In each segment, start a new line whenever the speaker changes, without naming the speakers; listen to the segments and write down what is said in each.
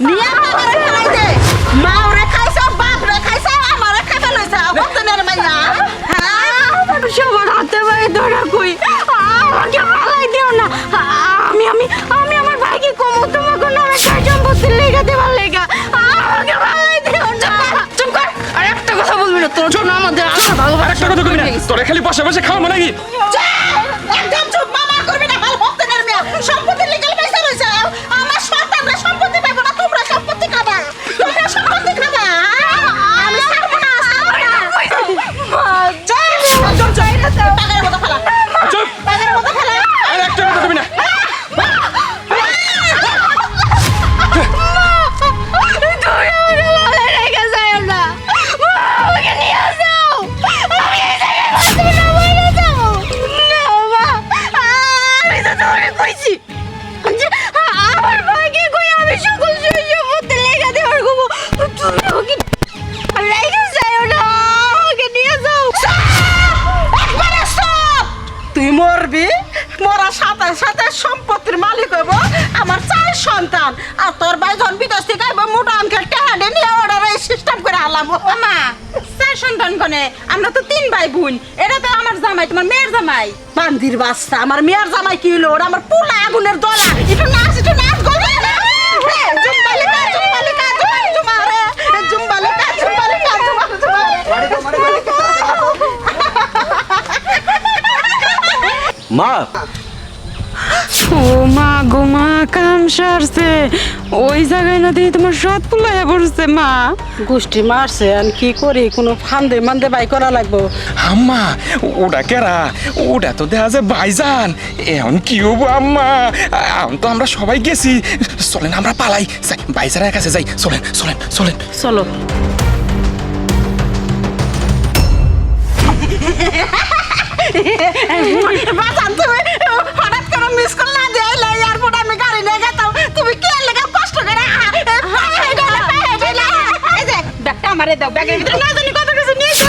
নিয়া বাবারে খাই দে মা ওরে খাইছে বাপ রে খাইছে আমারে খাইতে লইছে হতনের মাইয়া হ্যাঁ সবার হাতে ভাই ধরা কই আমাকে ভালাই দিও না আমি আমার ভাইকে কমু তোমাকে নামে কাজ সম্পত্তি লেগে দেবার লেগা আমাকে ভালাই দিও না চুপ কর আর একটা কথা বলবি না তোর জন্য আমাদের আশা ভালোবাসা
একটা কথা কবি না তোরে খালি বসে বসে খাওয়া মানে কি
একদম চুপ মামা করবি না ভালো হতনের মেয়ে সম্পত্তি লিগ্যাল পয়সা রইছে আমার সন্তানরা সম্পত্তি পাবো না তোমরা সম্পত্তি খাবা তোমরা সম্পত্তি খাবা আমি ছাড়বো না মা চাই না টাকার মতো ফেলা
চুপ
টাকার মতো ফেলা
আর একটা কথা কবি না
তুই মরবি মরার সাথে সাথে সম্পত্তির মালিক হইব আমার 4 সন্তান আর তোর ভাই যখন বিদেশ থেকে আইব মোটা অঙ্কের টাকা নিয়ে অর্ডার সিস্টেম করে আলাম মা 4 সন্তান কোনে আমরা তো 3 ভাই বোন এটা তো আমার জামাই তোমার মেয়ের জামাই বান্দির বাচ্চা আমার মেয়ের জামাই কি হলো ওরা আমার পুলা আগুনের দলা একটু নাচ গলে জুম্বালিকা জুমারে জুম্বালিকা
মা
ও মা গো মা কাম সারছে ওই জায়গায় না দিয়ে তোমার সৎ পুলাইয়া পড়ছে মা
গোষ্ঠী মারছে আর কি করি কোনো ফান্দে মান্দে বাই করা লাগবো
আম্মা ওটা কেরা ওটা তো দেখা যায় ভাইজান এখন কি হবো আম্মা এখন তো আমরা সবাই গেছি চলেন আমরা পালাই যাই ভাইজানের কাছে যাই চলেন চলেন চলেন
চলো বাজান তুমি হঠাৎ করে মিস কল না দিলে এয়ারপোর্ট আমি গাড়ি নিয়ে গেতাম তুমি কি লাগা কষ্ট করে এই যে ব্যাগটা আমারে দাও ব্যাগের ভিতরে না জানি কত কিছু নিয়েছো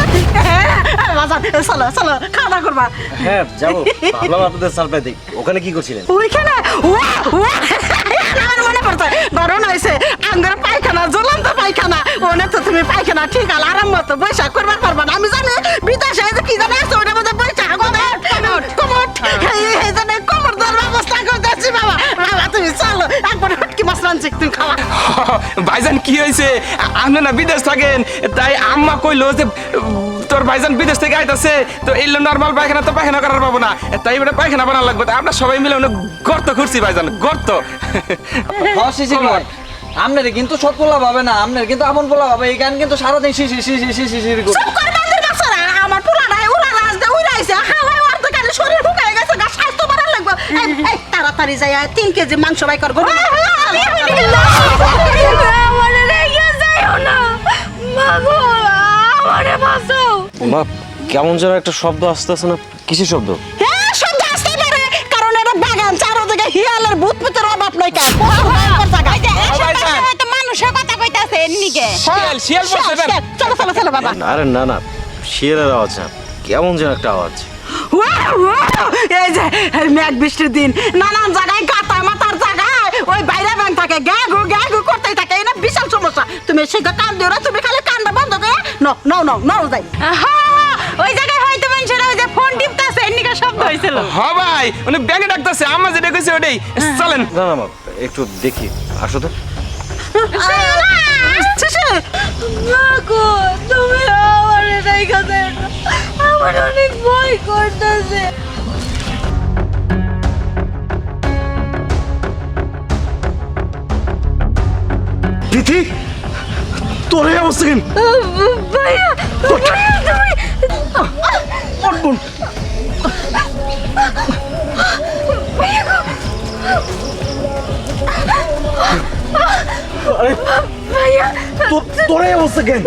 বাজান চলো চলো খাওয়া করবা
হ্যাঁ যাবো ভাবলাম আপনাদের সারপ্রাইজ দিই ওখানে কি করছিলেন
ওইখানে আমার মনে পড়ছে বারণ হয়েছে আঙ্গার পায়খানা জ্বলন্ত পায়খানা ওনে তো তুমি পায়খানা ঠিক আল আরাম মতো বৈশাখ করবার পারবা না আমি জানি বিদেশে কি জানি আছে ওটার মধ্যে বৈশাখ কমট এই জানি কমর দেওয়ার ব্যবস্থা করতেছি বাবা বাবা তুমি চলো একবার হুটকি মাছ রাঁধছি তুমি খাওয়া
ভাইজান কি হয়েছে আপনি না বিদেশ থাকেন তাই আম্মা কইলো যে তোর ভাইজান বিদেশ থেকে আইতাছে তো এলো নরমাল পায়খানা তো পায়খানা করার পাবো না তাই এবারে পায়খানা বানার লাগবে আমরা সবাই মিলে অনেক গর্ত খুঁড়ছি ভাইজান গর্ত
শিশির ভাই আপনার কিন্তু সৎ পোলা পাবে না আপনার কিন্তু আপন পোলা পাবে এই গান কিন্তু সারাদিন শিশির করে
চুপ কর বান্দির বাচ্চারা আমার পোলাটাই উড়া রাজ দে উড়াইছে হাওয়ায় ওর কানে শরীর হুকায় গেছে গা স্বাস্থ্য বাড়ার লাগবে এই তাড়াতাড়ি যাই 3 কেজি মাংস বাই করব আমারে রেগে যাও না মাগো আমারে বাঁচাও
মা কেমন যেন একটা শব্দ আসতেছে না কিসের শব্দ
হ্যাঁ শব্দ আসতে পারে কারণ এটা বাগান চারদিকে হিয়ালের ভূত পেতের অভাব নাই কার তো মানুষের কথা কইতাছে এন্নিকে
শিয়াল বলছে
চলো চলো চলো বাবা
আরে না না শিয়ালের আওয়াজ না কেমন যেন একটা আওয়াজ
এই যে মেঘ বৃষ্টির দিন নানান জায়গায় গাতা মাথার জায়গায় ওই বাইরে ব্যাং থাকে গ্যাগু করতেই থাকে এটা বিশাল সমস্যা তুমি সেটা কান দিও না তুমি খালি কানটা বন্ধ করে নাও যাই ওই জায়গায় হয়তো মানুষেরা ওই যে ফোন টিপতেছে এন্নিকা শব্দ হয়েছিল
হ্যাঁ ভাই উনি ব্যাঙে ডাকতেছে আম্মা যেটা কইছে ওটাই চলেন
না না মা একটু দেখি আসো তো
মাগো তুমি আমার রেখে দেন আমার অনেক ভয় করতেছে
তিথি তোর এই অবস্থা কেন
ভাইয়া তুমি ভাইয়া
তোর এই অবস্থা কেন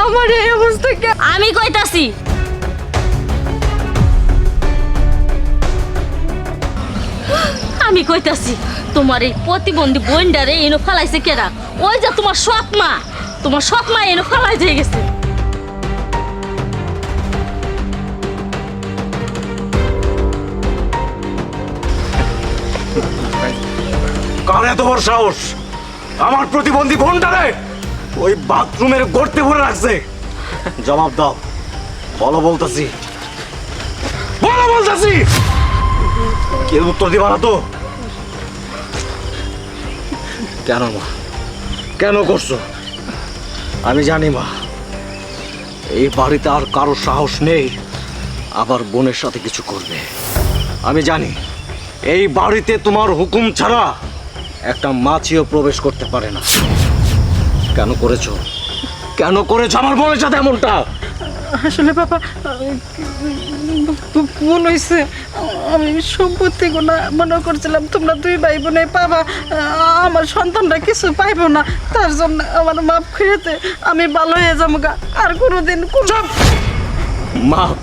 আমার এই অবস্থা আমি কইতাছি
আমি কইতাছি তোমার এই প্রতিবন্ধী বোনডারে এনো ফালাইছে কেরা ওই যে তোমার সৎ মা এনো ফালাই দিয়ে গেছে
কার এত বড় সাহস আমার প্রতিবন্ধী বোনটারে ওই বাথরুমের গর্তে ভরে রাখছে? জবাব দাও, বলো বলতাছি, বলো বলতাছি। কেউ উত্তর দিবা না তো? কেন মা, কেন করছো? আমি জানি মা, এই বাড়িতে আর কারো সাহস নেই আবার বোনের সাথে কিছু করবে। আমি জানি এই বাড়িতে তোমার হুকুম ছাড়া একটা মাছিও প্রবেশ করতে পারে না। কেন করেছো, কেন করেছো আমার বোনের সাথে এমনটা?
আসলে বাবা ভুল হয়েছে। আমি সম্পত্তি গুণা মনে করছিলাম তোমরা দুই ভাই বোনে পাবা, আমার সন্তানরা কিছু পাইবো না, তার জন্য আমার মাপ খেয়েতে আমি ভালো হয়ে যাবো গা। আর কোনোদিন
চুপ! মাপ?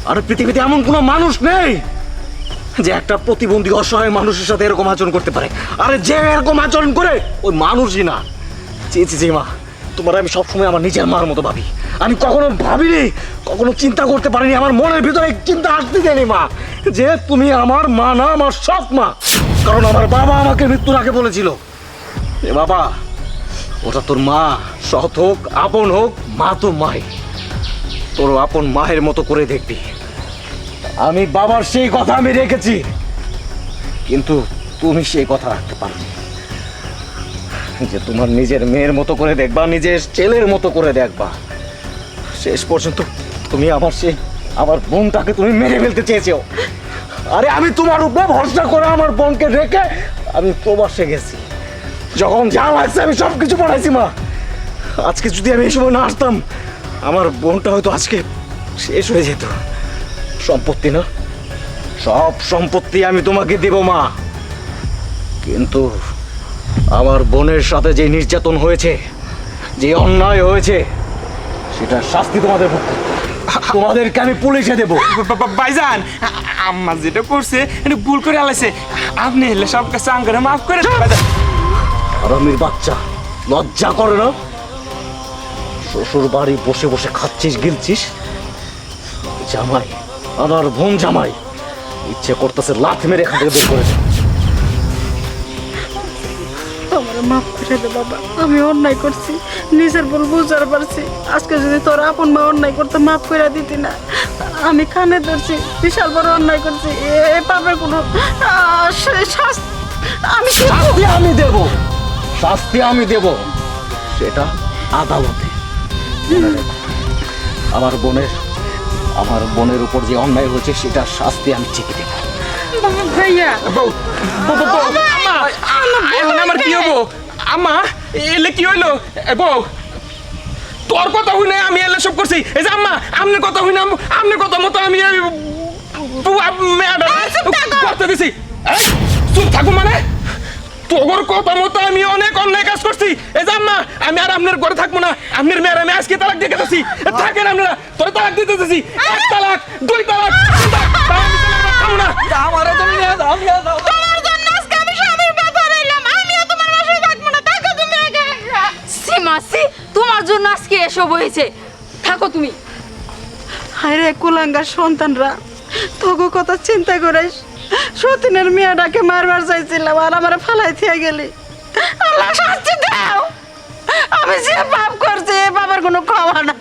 আর পৃথিবীতে এমন কোনো মানুষ নেই যে একটা প্রতিবন্ধী অসহায় মানুষের সাথে এরকম আচরণ করতে পারে। আরে যে এরকম আচরণ করে ওই মানুষই না। জি মা, তোমার আমি সবসময় আমার নিজের মার মতো ভাবি। আমি কখনো ভাবিনি, কখনো চিন্তা করতে পারিনি, আমার মনের ভিতরে চিন্তা আসতে দেয়নি মা, যে তুমি আমার মা না, আমার সৎ মা। কারণ আমার বাবা আমাকে মৃত্যুর আগে বলেছিল, এ বাবা, ওটা তোর মা, সৎ হোক আপন হোক, মা তো মাই, তোর আপন মায়ের মতো করে দেখবি। আমি বাবার সেই কথা আমি রেখেছি, কিন্তু তুমি সেই কথা রাখতে পারবে যে তোমার নিজের মেয়ের মতো করে দেখবা, নিজের ছেলের মতো করে দেখবা। শেষ পর্যন্ত তুমি আমার বোনটাকে তুমি মেরে ফেলতে চেয়েছো। আরে আমি তোমার উপর ভরসা করে আমার বোনকে রেখে আমি প্রবাসে গেছি। যখন যা লাগছে আমি সব কিছু পড়াইছি মা। আজকে যদি আমি এই সময় না আসতাম, আমার বোনটা হয়তো আজকে শেষ হয়ে যেত। সম্পত্তি না, সব সম্পত্তি আমি তোমাকে দেব মা, কিন্তু আমার বোনের সাথে যে নির্যাতন হয়েছে, যে অন্যায় হয়েছে, সেটার শাস্তি তোমাদের ভুগতে হবে। তোমাদেরকে আমি পুলিশে দেবো।
ভাইজান, আম্মা যেটা করছে এটা ভুল করে আলাইছে, আপনি এলে সব কাছে আঙ্গারে মাফ করে দেন ভাইজান।
আরামের বাচ্চা, লজ্জা করে না? শ্বশুর বাড়ি বসে বসে খাচ্ছিস, গিলছিস। জামাই, আমার বোন জামাই, ইচ্ছে করতেছে লাথ মেরে এখান থেকে বের করে দে।
আমার মাফ করে দে বাবা, আমি অন্যায় করছি, নিজের ভুল বুঝার পারছি। আজকে যদি তোর আপন মা অন্যায় করতে মাফ করে দিতি না, আমি কানে ধরছি, বিশাল বড় অন্যায় করছি। এ পাপের কোনো শাস্তি আমি কি
শাস্তি আমি দেব, শাস্তি আমি দেব, সেটা আদালতে। মনে রেখো, আমার বোনের উপর যে অন্যায় হয়েছে সেটা শাস্তি আমি ঠিকই দেব।
ভাইয়া
বউ, আম্মা, এখন আমার কি হবো? আম্মা, এলে কি হইলো? বউ, তোর কথা হই না, আমি এলে সব করছি। এই যে আম্মা, আপনার কথা হই না, আপনার কথা মতো আমি করতে দিছি। চুপ থাকো মানে? তোর কথা মতো আমি অনেক অন্যায় কাজ করছি। এই যে আম্মা, আমি আর আপনার ঘরে থাকবো না। আপনার মেয়ের আমি আজকে তালাক দিয়ে গেছি। থাকেন আপনারা, তোর তালাক দিতে দিছি। 1 তালাক, 2 তালাক, 3 তালাক, আমি খাবো না।
আমারে তুমি নিয়ে দাও, নিয়ে দাও।
সীমাসি, তোমার জন্য আজকে এসব হয়েছে, থাকো তুমি।
হায় রে কুলাঙ্গার সন্তানরা, তোকে কথা চিন্তা করে সতীনের মেয়েটাকে মারবার চাইছিলাম, আর আমার ফালাই থিয়ে গেলি। আল্লাহ শাস্তি দাও, আমি যে পাপ করছি, এ পাপের কোনো ক্ষমা না।